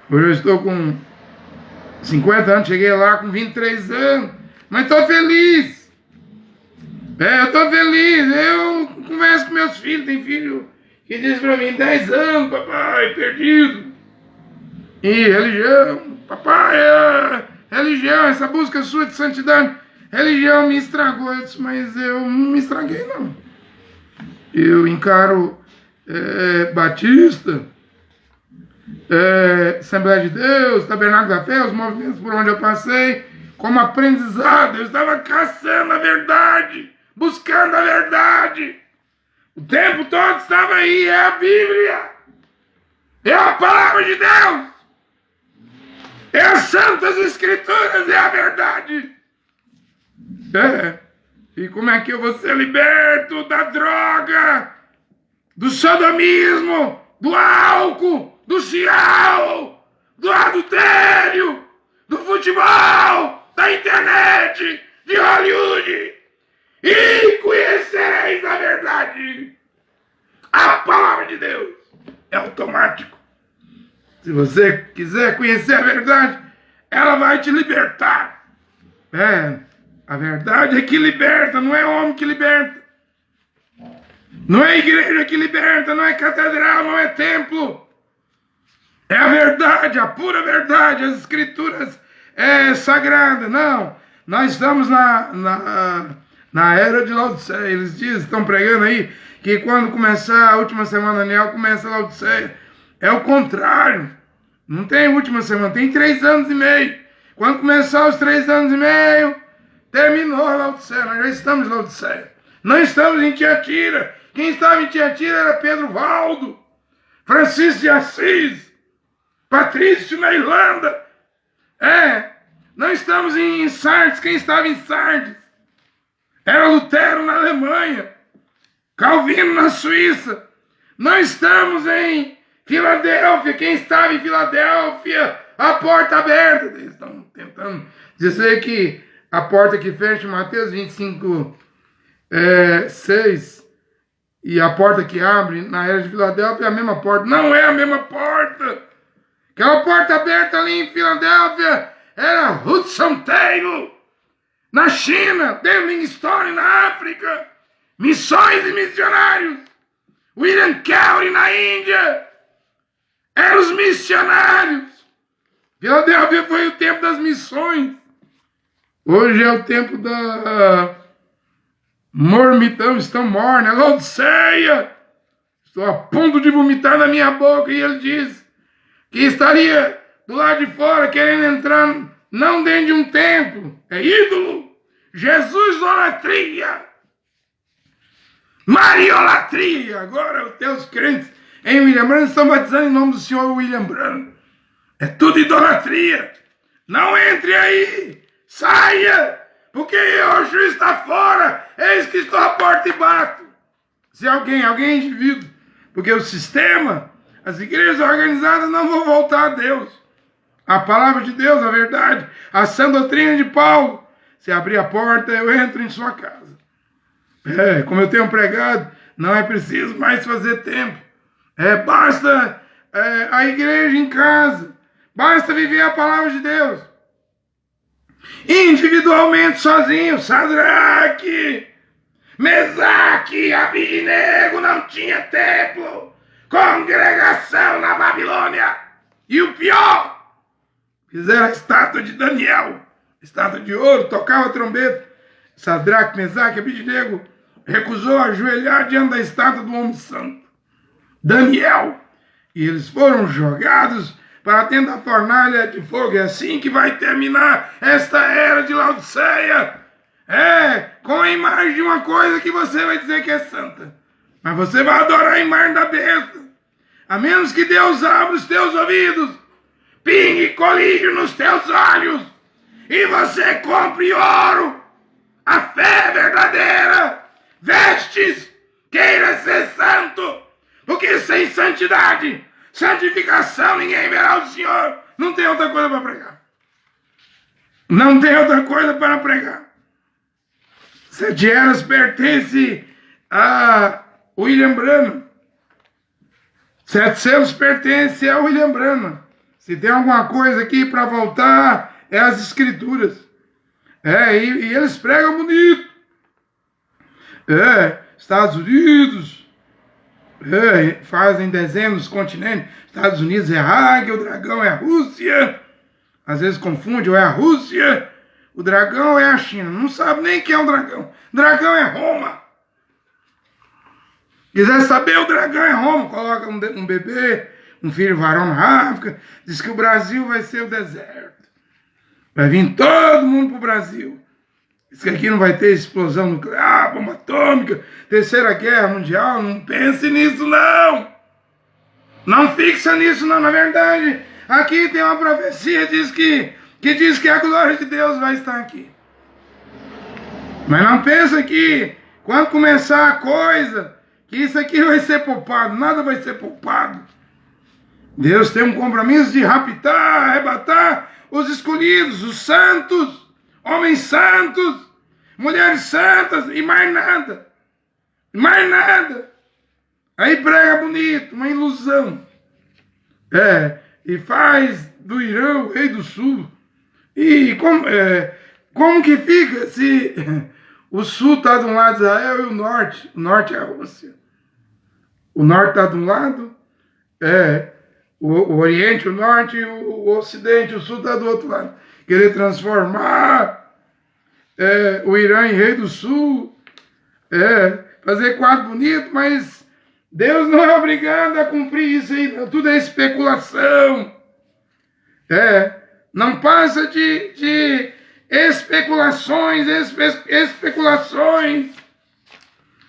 [SPEAKER 1] Hoje eu estou com 50 anos, cheguei lá com 23 anos, mas estou feliz. Eu estou feliz, eu converso com meus filhos, tem filho que diz para mim, 10 anos, papai, perdido. E religião, papai, religião, essa busca sua de santidade, religião me estragou. Eu disse, mas eu não me estraguei, não. Eu encaro Batista, Assembleia de Deus, Tabernáculo da Fé, os movimentos por onde eu passei, como aprendizado. Eu estava caçando a verdade, buscando a verdade. O tempo todo estava aí, é a Bíblia, é a palavra de Deus, é as Santas Escrituras, é a verdade. E como é que eu vou ser liberto da droga, do sodomismo, do álcool, do cial, do adultério, do futebol, da internet, de Hollywood? E conhecereis a verdade. A palavra de Deus é automático. Se você quiser conhecer a verdade, ela vai te libertar. A verdade é que liberta, não é homem que liberta. Não é igreja que liberta, não é catedral, não é templo. É a verdade, a pura verdade, as escrituras sagradas. Não, nós estamos na era de Laodiceia. Eles dizem, estão pregando aí, que quando começar a última semana anual, começa a Laodiceia. É o contrário. Não tem última semana, tem 3 anos e meio. Quando começar os 3 anos e meio, terminou a Laodiceia. Nós já estamos em Laodiceia. Não estamos em Tiatira. Quem estava em Tiatira era Pedro Valdo, Francisco de Assis, Patrício na Irlanda. Não estamos em Sardes. Quem estava em Sardes era Lutero na Alemanha, Calvino na Suíça. Não estamos em Filadélfia. Quem estava em Filadélfia, a porta aberta. Eles estão tentando dizer que a porta que fecha em Mateus 25, 6, e a porta que abre na era de Filadélfia é a mesma porta. Não é a mesma porta. Aquela porta aberta ali em Filadélfia era Hudson Taylor na China, Dale Livingstone na África, missões e missionários. William Carey na Índia, eram os missionários. Filadélfia foi o tempo das missões. Hoje é o tempo da mormitão, estão morna, Laodiceia. Estou a ponto de vomitar na minha boca. E ele diz que estaria do lado de fora querendo entrar, não dentro de um templo, é ídolo, Jesus idolatria, mariolatria. Agora os teus crentes em William Branham estão batizando em nome do Senhor William Branham. É tudo idolatria. Não entre aí, saia, porque Yeshua está fora. Eis que estou à porta e bato. Se alguém indivíduo, porque o sistema, as igrejas organizadas não vão voltar a Deus. A palavra de Deus, a verdade, a sã doutrina de Paulo. Se abrir a porta, eu entro em sua casa. Como eu tenho pregado não é preciso mais fazer templo. Basta a igreja em casa. Basta viver a palavra de Deus. Individualmente, sozinho. Sadraque, Mesaque, Abidnego não tinha templo. Congregação na Babilônia. E o pior, fizeram a estátua de Daniel. Estátua de ouro, tocava trombeta. Sadraque, Mesaque, Abidnego recusou ajoelhar diante da estátua do homem santo, Daniel. E eles foram jogados para dentro da fornalha de fogo. É assim que vai terminar esta era de Laodiceia. Com a imagem de uma coisa que você vai dizer que é santa. Mas você vai adorar a imagem da besta. A menos que Deus abra os teus ouvidos, pingue colírio nos teus olhos, e você compre ouro, a fé verdadeira, vestes, queira ser santo, porque sem santidade, santificação, ninguém verá o Senhor. Não tem outra coisa para pregar. Não tem outra coisa para pregar. 7 eras pertence a William Branham. 7 selos pertence a William Branham. Se tem alguma coisa aqui para voltar, é as escrituras. E eles pregam bonito. Estados Unidos, fazem desenho nos continentes. Estados Unidos é a águia, o dragão é a Rússia. Às vezes confunde, ou é a Rússia, o dragão é a China. Não sabe nem quem é o dragão. Dragão é Roma. Quiser saber, o dragão é Roma. Coloca um bebê, um filho varão na África. Diz que o Brasil vai ser o deserto. Vai vir todo mundo para o Brasil. Diz que aqui não vai ter explosão nuclear, bomba atômica, terceira guerra mundial. Não pense nisso, não. Não fixa nisso, não. Na verdade, aqui tem uma profecia que diz que a glória de Deus vai estar aqui. Mas não pensa que quando começar a coisa, que isso aqui vai ser poupado. Nada vai ser poupado. Deus tem um compromisso de raptar, arrebatar os escolhidos, os santos, homens santos, mulheres santas e mais nada. Mais nada. Aí prega bonito, uma ilusão. E faz do Irã o rei do sul. E como que fica se o sul está de um lado de Israel e o norte é a Rússia? O norte está de um lado, o Oriente, o Norte, o Ocidente, o Sul está do outro lado. Querer transformar o Irã em rei do Sul, fazer quadro bonito, mas Deus não é obrigado a cumprir isso aí, não. Tudo é especulação. Não passa de especulações.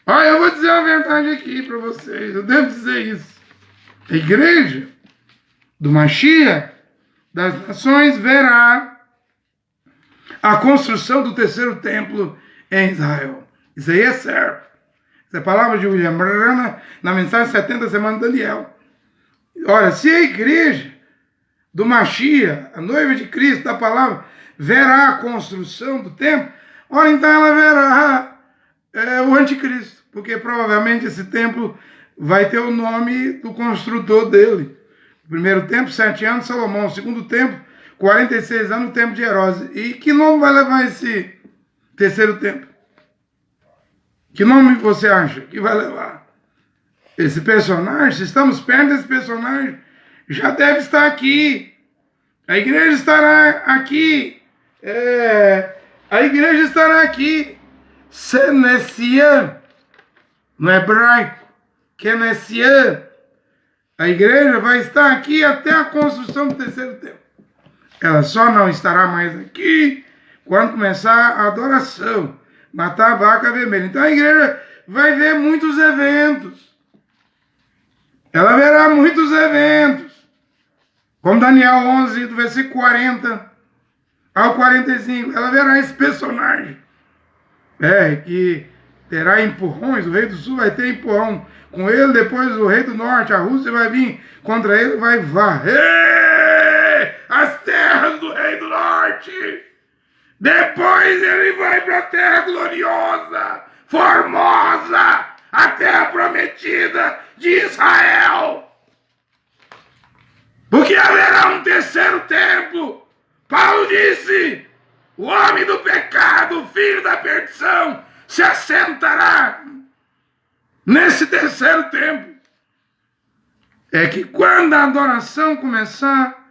[SPEAKER 1] Olha, eu vou dizer uma verdade aqui para vocês, eu devo dizer isso. A igreja do Mashiach das nações verá a construção do 3º templo em Israel. Isso aí é certo. Essa é a palavra de William Branham na mensagem 70 semanas de Daniel. Ora, se a igreja do Mashiach, a noiva de Cristo, da palavra, verá a construção do templo, ora, então ela verá o anticristo, porque provavelmente esse templo vai ter o nome do construtor dele. O 1º templo, 7 anos, Salomão. O 2º templo, 46 anos, o templo de Herodes. E que nome vai levar esse 3º templo? Que nome você acha que vai levar? Esse personagem, se estamos perto desse personagem, já deve estar aqui. A igreja estará aqui. A igreja estará aqui. Senessian, no hebraico. Kenessian. A igreja vai estar aqui até a construção do 3º templo. Ela só não estará mais aqui quando começar a adoração. Matar a vaca vermelha. Então a igreja vai ver muitos eventos. Ela verá muitos eventos. Como Daniel 11, do versículo 40 ao 45. Ela verá esse personagem. Que terá empurrões. O rei do sul vai ter empurrão com ele. Depois o rei do norte, a Rússia, vai vir contra ele. Vai varrer as terras do rei do norte. Depois ele vai para a terra gloriosa, formosa, a terra prometida de Israel. Porque haverá um terceiro tempo. Paulo disse, o homem do pecado, o filho da perdição, se assentará nesse terceiro tempo. É que quando a adoração começar,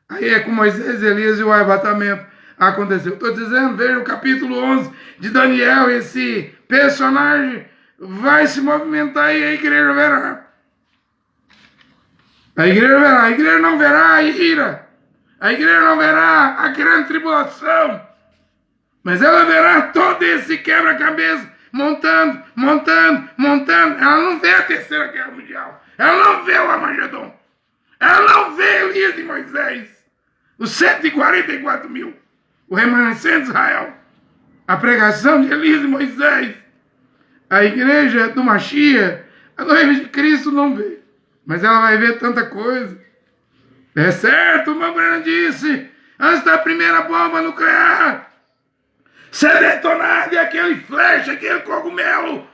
[SPEAKER 1] aí é com Moisés, Elias e o arrebatamento aconteceu. Estou dizendo, veja o capítulo 11 de Daniel, esse personagem vai se movimentar e a igreja verá. A igreja verá, a igreja não verá a ira, a igreja não verá a grande tribulação, mas ela verá todo esse quebra-cabeça montando. Ela não vê a terceira guerra mundial, ela não vê o Armagedon, ela não vê Elias e Moisés, os 144 mil, o remanescente de Israel, a pregação de Elias e Moisés. A igreja do Mashiach, a noiva de Cristo não vê, mas ela vai ver tanta coisa. É certo, o irmão Branham disse, antes da primeira bomba nuclear ser detonada e aquele flecha, aquele cogumelo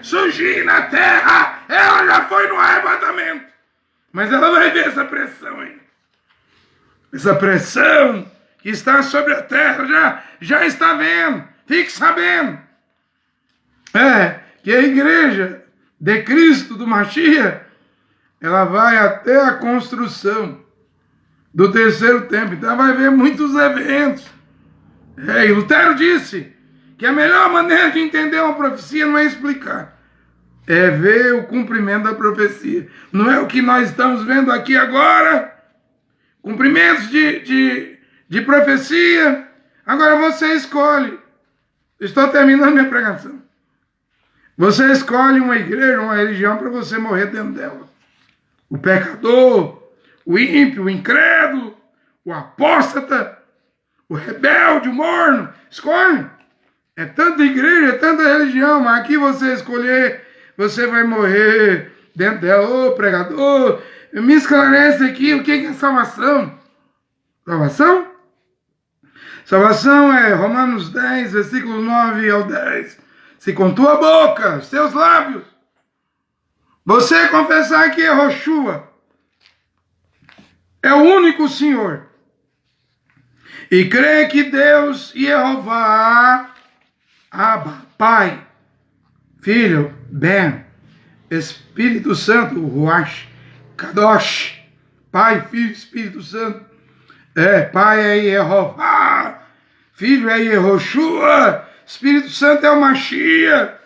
[SPEAKER 1] surgir na terra, ela já foi no arrebatamento. Mas ela vai ver essa pressão aí. Essa pressão que está sobre a terra, já está vendo. Fique sabendo. Que a igreja de Cristo, do Mashiach, ela vai até a construção do terceiro templo. Então ela vai ver muitos eventos. E Lutero disse que a melhor maneira de entender uma profecia não é explicar, é ver o cumprimento da profecia. Não é o que nós estamos vendo aqui agora, cumprimentos de profecia. Agora você escolhe. Estou terminando minha pregação. Você escolhe uma igreja, uma religião para você morrer dentro dela. O pecador, o ímpio, o incrédulo, o apóstata, o rebelde, o morno. Escolhe. É tanta igreja, é tanta religião, mas aqui você escolher, você vai morrer dentro dela. Ô pregador, me esclarece aqui o que é salvação. Salvação? Salvação é Romanos 10, versículo 9 ao 10. Se com tua boca, os teus lábios, você confessar que Yehoshua é o único Senhor, e crer que Deus, Yehová, Abba, Pai, Filho, Ben, Espírito Santo, Ruach, Kadosh, Pai, Filho, Espírito Santo, Pai é Yehová, Filho é Yehoshua, Espírito Santo é o Mashiach.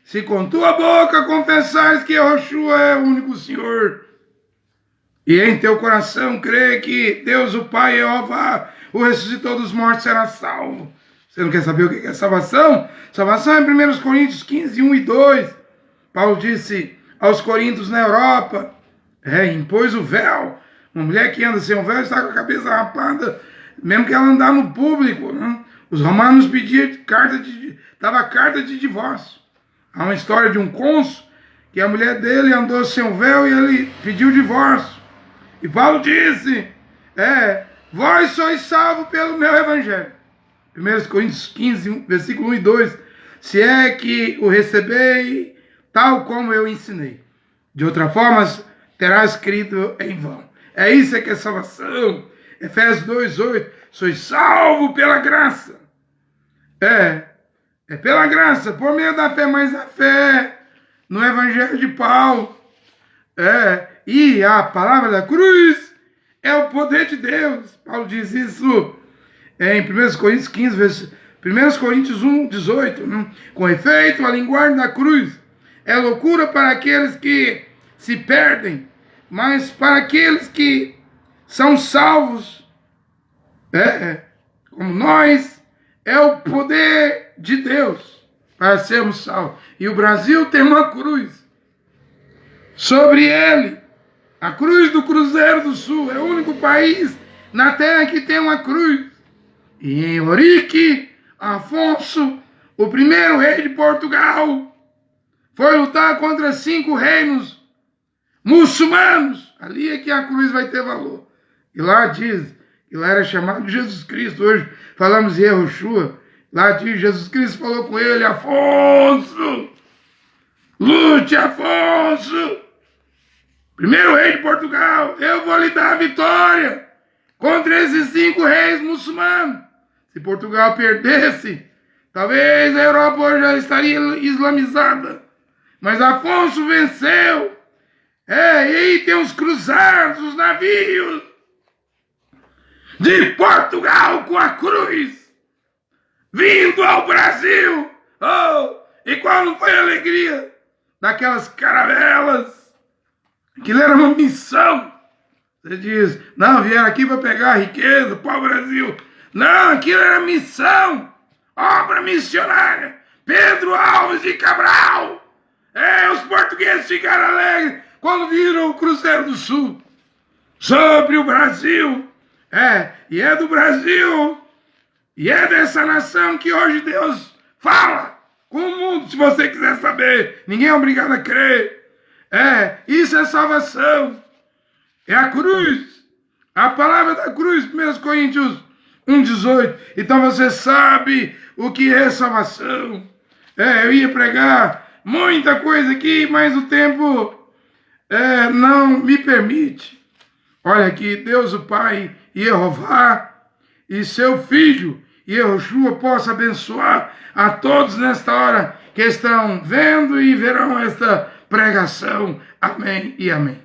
[SPEAKER 1] Se com tua boca confessares que Yehoshua é o único Senhor, e em teu coração crê que Deus, o Pai, Jeová, o ressuscitou dos mortos, será salvo. Você não quer saber o que é salvação? Salvação é 1 Coríntios 15, 1 e 2. Paulo disse aos coríntios na Europa, impôs o véu. Uma mulher que anda sem o véu está com a cabeça rapada, mesmo que ela andar no público, né? Os romanos pediam dava carta de divórcio. Há uma história de um cônsul que a mulher dele andou sem o véu e ele pediu divórcio. E Paulo disse, vós sois salvos pelo meu evangelho. 1 Coríntios 15, versículo 1 e 2. Se é que o recebei tal como eu ensinei. De outra forma, terá escrito em vão. Isso que é salvação. Efésios 2, 8. Sois salvo pela graça. É pela graça, por meio da fé, mas a fé no evangelho de Paulo. E a palavra da cruz é o poder de Deus. Paulo diz isso em 1 Coríntios 15, 1 Coríntios 1, 18. Né? Com efeito, a linguagem da cruz é loucura para aqueles que se perdem, mas para aqueles que são salvos, como nós, é o poder de Deus para sermos salvos. E o Brasil tem uma cruz. Sobre ele, a cruz do Cruzeiro do Sul, é o único país na terra que tem uma cruz. E em Ourique, Afonso, o primeiro rei de Portugal, foi lutar contra 5 reinos muçulmanos. Ali é que a cruz vai ter valor. E lá diz que lá era chamado Jesus Cristo. Hoje falamos de Yehoshua. Lá de Jesus Cristo falou com ele: Afonso, lute, Afonso, primeiro rei de Portugal, eu vou lhe dar a vitória contra esses 5 reis muçulmanos. Se Portugal perdesse, talvez a Europa hoje já estaria islamizada. Mas Afonso venceu. E aí tem os cruzados, os navios de Portugal com a cruz, vindo ao Brasil. Oh, e qual não foi a alegria daquelas caravelas? Aquilo era uma missão. Você diz, não, vieram aqui para pegar a riqueza para o Brasil. Não, aquilo era missão, obra missionária. Pedro Alves de Cabral. Os portugueses ficaram alegres quando viram o Cruzeiro do Sul sobre o Brasil. E é do Brasil, e é dessa nação que hoje Deus fala com o mundo, se você quiser saber. Ninguém é obrigado a crer. Isso é salvação. É a cruz. A palavra da cruz, 1 Coríntios 1,18. Então você sabe o que é salvação. Eu ia pregar muita coisa aqui, mas o tempo não me permite. Olha aqui, Deus o Pai, Jeová, e seu Filho, Yehoshua, possa abençoar a todos nesta hora que estão vendo e verão esta pregação. Amém e amém.